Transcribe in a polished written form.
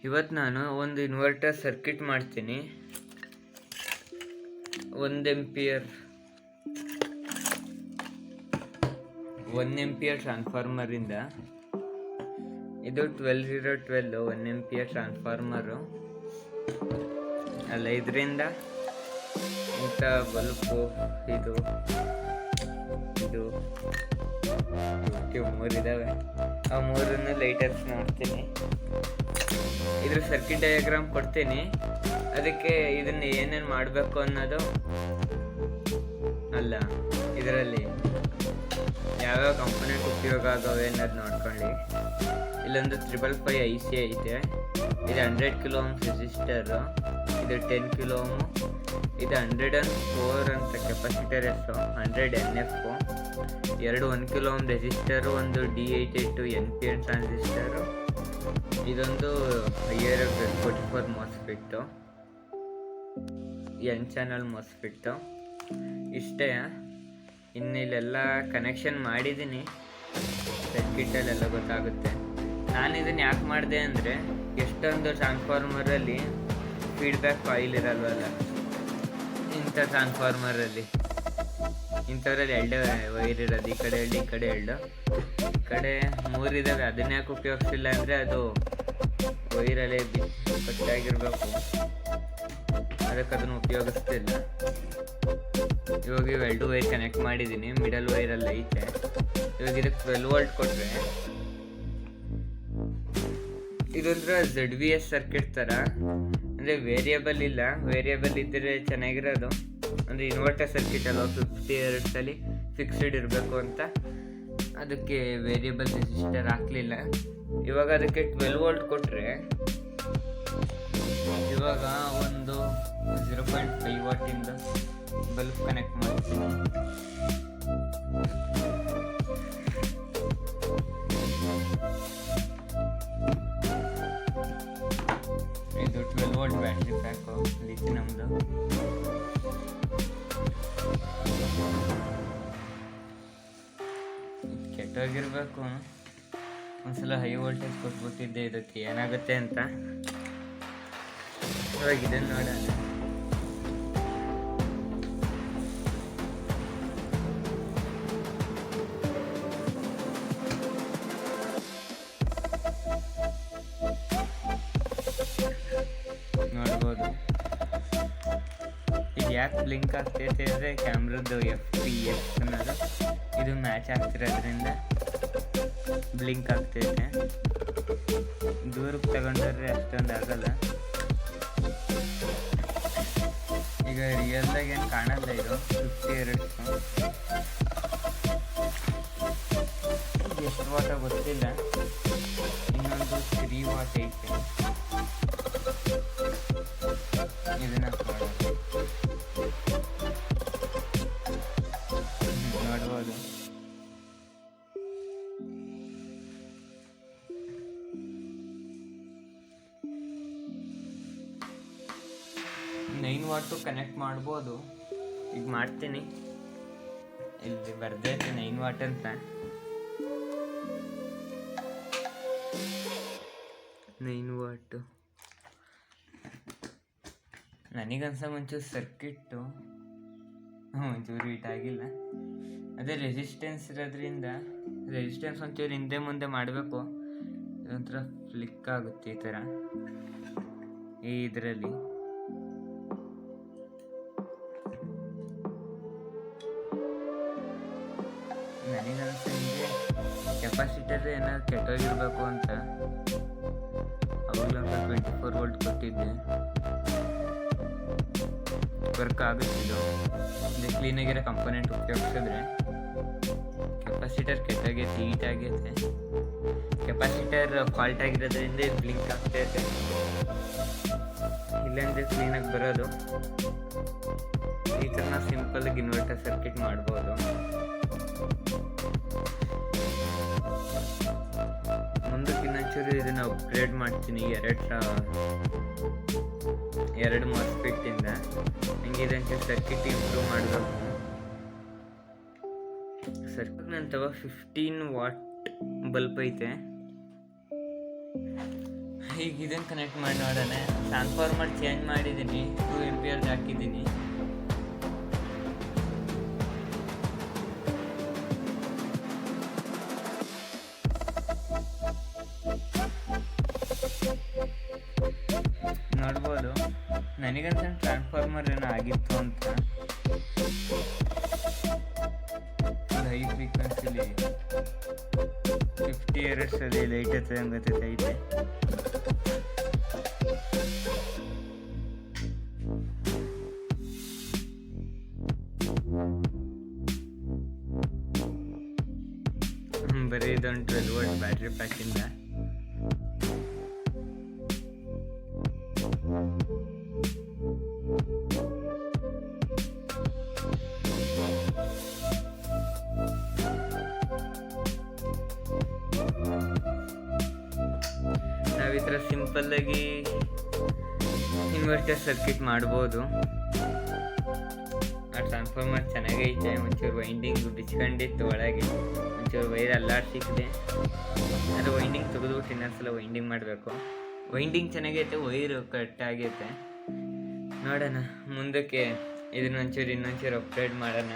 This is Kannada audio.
ಇವತ್ತು ನಾನು ಒಂದು ಇನ್ವರ್ಟರ್ ಸರ್ಕ್ಯೂಟ್ ಮಾಡ್ತೀನಿ. 1 ಆಂಪಿಯರ್ ಟ್ರಾನ್ಸ್ಫಾರ್ಮರಿಂದ. ಇದು 12012 1 ಆಂಪಿಯರ್ ಟ್ರಾನ್ಸ್ಫಾರ್ಮರು ಅಲ್ಲ. ಇದರಿಂದ ಇಂಥ ಬಲ್ಬು ಇದು ಮೂರಿದ್ದಾವೆ. ಆ ಮೂರನ್ನು ಲೈಟರ್ಸ್ ನೋಡ್ತೀನಿ. ಇದ್ರ ಸರ್ಕ್ಯೂಟ್ ಡಯಾಗ್ರಾಮ್ ಕೊಡ್ತೀನಿ. ಅದಕ್ಕೆ ಇದನ್ನು ಏನೇನು ಮಾಡಬೇಕು ಅನ್ನೋದು ಅಲ್ಲ, ಇದರಲ್ಲಿ ಯಾವ್ಯಾವ ಕಂಪೋನೆಂಟ್ ಉಪಯೋಗ ಆಗವೆ ಅನ್ನೋದು ನೋಡ್ಕೊಳ್ಳಿ. ಇಲ್ಲೊಂದು 555 IC ಐತೆ. ಇದು 100 kilo ohms ರೆಸಿಸ್ಟರು. ಇದು 10 kilo ohm. ಇದು 104 ಅಂತ ಕೆಪಾಸಿಟರ್ ಎಸ್ 100 NF. ಎರಡು 1 kilo ohm ರೆಸಿಸ್ಟರು, ಒಂದು D882 NPN ಟ್ರಾನ್ಸಿಸ್ಟರು. ಇದೊಂದು IRF 44 MOSFET, N channel MOSFET. ಇಷ್ಟೇ. ಇನ್ನು ಇಲ್ಲೆಲ್ಲ ಕನೆಕ್ಷನ್ ಮಾಡಿದ್ದೀನಿ. ಸರ್ಕ್ಯೂಟಲ್ಲೆಲ್ಲ ಗೊತ್ತಾಗುತ್ತೆ. ನಾನು ಇದನ್ನು ಯಾಕೆ ಮಾಡಿದೆ ಅಂದರೆ, ಎಷ್ಟೊಂದು ಟ್ರಾನ್ಸ್ಫಾರ್ಮರಲ್ಲಿ ಫೀಡ್ಬ್ಯಾಕ್ ಕಾಯಿಲ್ ಇರಲ್ವಲ್ಲ. ಇಂಥ ಟ್ರಾನ್ಸ್ಫಾರ್ಮರಲ್ಲಿ ಇಂಥವ್ರಲ್ಲಿ 2 ವೈರ್ ಇರೋದು. ಈ ಕಡೆ 2, ಈ ಕಡೆ 2, ಈ ಕಡೆ 3 ಇದ್ದಾವೆ. ಅದನ್ನ ಯಾಕೆ ಉಪಯೋಗಿಸಿಲ್ಲ ಅಂದರೆ, ಅದು ವೈರಲ್ಲೇ ಕಟ್ಟಾಗಿರ್ಬೇಕು. ಅದಕ್ಕೆ ಅದನ್ನು ಉಪಯೋಗಿಸ್ತಿಲ್ಲ. ಇವಾಗ ಇವು 2 ವೈರ್ ಕನೆಕ್ಟ್ ಮಾಡಿದ್ದೀನಿ. ಮಿಡಲ್ ವೈರಲ್ಲಿ ಐತೆ. ಇವಾಗ ಇದಕ್ಕೆ 12 ವೋಲ್ಟ್ ಕೊಟ್ಟರೆ, ಇದೊಂದ್ರೆ ZVS ಸರ್ಕ್ಯೂಟ್ ಥರ. ಅಂದರೆ ವೇರಿಯಬಲ್ ಇಲ್ಲ. ವೇರಿಯಬಲ್ ಇದ್ದರೆ ಚೆನ್ನಾಗಿರೋದು. ಅಂದರೆ ಇನ್ವರ್ಟರ್ ಸರ್ಕ್ಯೂಟ್ ಅಲ್ವ, 50 Hz ಫಿಕ್ಸ್ಡ್ ಇರಬೇಕು ಅಂತ. ಅದಕ್ಕೆ ವೇರಿಯಬಲ್ ರೆಸಿಸ್ಟರ್ ಹಾಕಲಿಲ್ಲ. ಇವಾಗ ಅದಕ್ಕೆ 12 ವೋಲ್ಟ್ ಕೊಟ್ಟರೆ, ಇವಾಗ ಒಂದು 0.5 ವಾಟಿಂದ ಬಲ್ಬ್ ಕನೆಕ್ಟ್ ಮಾಡ್ತೀನಿ. ಇದು 12 ವೋಲ್ಟ್ ಬ್ಯಾಟ್ರಿ ಪ್ಯಾಕು ಲಿಥಿಯಮ್ದು. ಕೆಟ್ಟೋಗಿರ್ಬೇಕು. ಒಂದ್ಸಲ ಹೈ ವೋಲ್ಟೇಜ್ ಕೊಟ್ಬಿಟ್ಟಿದ್ದೆ. ಇದಕ್ಕೆ ಏನಾಗುತ್ತೆ ಅಂತ. ಇವಾಗ ಇದನ್ನು ನೋಡೋಣ. ನೋಡ್ಬೋದು ಇದು ಯಾಕೆ ಬ್ಲಿಂಕ್ ಆಗ್ತೈತೆ ಅಂದರೆ, ಕ್ಯಾಮ್ರದ್ದು FPS ಅನ್ನೋದು ಇದು ಮ್ಯಾಚ್ ಆಗ್ತಿರೋದ್ರಿಂದ ಬ್ಲಿಂಕ್ ಆಗ್ತೈತೆ. ದೂರಕ್ಕೆ ತಗೊಂಡ್ರೆ ಅಷ್ಟೊಂದು ಆಗಲ್ಲ. ಈಗ ರಿಯಲ್ದಾಗ ಏನು ಕಾಣಲ್ಲ. ಇದು 50 Hz. ಎಷ್ಟು ವಾಟ ಗೊತ್ತಿಲ್ಲ. ಇನ್ನೊಂದು 3 ವಾಟ್ ಐತೆ. ಇದನ್ನ ನೋಡ್ಬೋದು. ನೈನ್ ವಾಟು ಕನೆಕ್ಟ್ ಮಾಡ್ಬೋದು. ಈಗ ಮಾಡ್ತೀನಿ. ಇಲ್ಲಿ ಬರ್ದೈತೆ 9 ವಾಟ್ ಅಂತ. 9 ವಾಟು ನನಗನ್ಸ ಒಂಚೂರು ಸರ್ಕ್ಯೂಟು ಒಂಚೂರು ಹೀಟ್ ಆಗಿಲ್ಲ. ಅದೇ ರೆಸಿಸ್ಟೆನ್ಸ್ ಇರೋದ್ರಿಂದ ರೆಸಿಸ್ಟೆನ್ಸ್ ಒಂಚೂರು ಹಿಂದೆ ಮುಂದೆ ಮಾಡಬೇಕು. ಇದೊಂಥರ ಫ್ಲಿಕ್ ಆಗುತ್ತೆ ಈ ಥರ. ಈ ಇದರಲ್ಲಿ ನನಗನ್ಸಂಗೆ ಕೆಪಾಸಿಟರ್ ಏನಾದ್ರು ಕೆಟ್ಟೋಗಿರ್ಬೇಕು ಅಂತ. ಅವಾಗಲೊಂದು 24 ವೋಲ್ಟ್ ಕೊಟ್ಟಿದ್ದೆ. ವರ್ಕ್ ಆಗುತ್ತಿದ್ದು. ಅಂದರೆ ಕ್ಲೀನಾಗಿರೋ ಕಂಪೋನೆಂಟ್ ಉಪಯೋಗಿಸಿದ್ರೆ. ಕೆಪಾಸಿಟರ್ ಕೆಟ್ಟಾಗೈತೆ, ಹೀಟ್ ಆಗೈತೆ. ಕೆಪಾಸಿಟರ್ ಫಾಲ್ಟ್ ಆಗಿರೋದ್ರಿಂದ ಬ್ಲಿಂಕ್ ಆಗ್ತೈತೆ. ಇಲ್ಲಾಂದರೆ ಕ್ಲೀನಾಗಿ ಬರೋದು. ಈ ಥರ ನಾವು ಸಿಂಪಲ್ಲಾಗಿ ಇನ್ವರ್ಟರ್ ಸರ್ಕ್ಯೂಟ್ ಮಾಡ್ಬೋದು. ಮುಂದಕ್ಕೆ ಇನ್ನೊಂಚೂರು ಇದನ್ನು ಅಪ್ಗ್ರೇಡ್ ಮಾಡ್ತೀನಿ. 2 MOSFET ಇಂದ ಹಂಗೆ ಇದೊಂಚೂರು ಸರ್ಕ್ಯೂಟ್ ಇಂಪ್ರೂವ್ ಮಾಡಬೇಕು. ಸರ್ಕ್ಯೂಟ್ ನಂತರ 15 ವಾಟ್ ಬಲ್ಬ್ ಐತೆ. ಈಗ ಇದನ್ನು ಕನೆಕ್ಟ್ ಮಾಡಿ ನೋಡೋಣ. ಟ್ರಾನ್ಸ್ಫಾರ್ಮರ್ ಚೇಂಜ್ ಮಾಡಿದ್ದೀನಿ, 2 amperes ಹಾಕಿದ್ದೀನಿ. ನೋಡ್ಬೋದು, ನನಗಂತ ಟ್ರಾನ್ಸ್ಫಾರ್ಮರ್ ಏನೋ ಆಗಿತ್ತು ಅಂತ. ಹೈ ಫ್ರೀಕ್ವೆನ್ಸಿಲಿ 50 Hz ಅಲ್ಲಿ ಲೈಟ್ ಹತ್ತೈತೆ. ಬರೀ ಇದೊಂದು 12 volt ಬ್ಯಾಟ್ರಿ ಪ್ಯಾಕಿಂದ. ನಾವು ಈ ಥರ ಸಿಂಪಲ್ಲಾಗಿ ಇನ್ವರ್ಟರ್ ಸರ್ಕ್ಯೂಟ್ ಮಾಡ್ಬೋದು. ಆ ಟ್ರಾನ್ಸ್ಫಾರ್ಮರ್ ಚೆನ್ನಾಗೈತೆ. ಒಂಚೂರು ವೈಂಡಿಂಗ್ ಬಿಚ್ಕೊಂಡಿತ್ತು ಒಳಗೆ, ಒಂಚೂರು ವೈರ್ ಅಲ್ಲಾಡ್ಸಿಕ್ಕಿದೆ. ಅದು ವೈಂಡಿಂಗ್ ತೆಗೆದ್ಬಿಟ್ಟು ಇನ್ನೊಂದ್ಸಲ ವೈಂಡಿಂಗ್ ಮಾಡಬೇಕು. ವೈಂಡಿಂಗ್ ಚೆನ್ನಾಗೈತೆ, ವೈರು ಕಟ್ ಆಗೈತೆ. ನೋಡೋಣ ಮುಂದಕ್ಕೆ ಇದನ್ನೊಂಚೂರು ಇನ್ನೊಂಚೂರು ಅಪ್ಗ್ರೇಡ್ ಮಾಡೋಣ.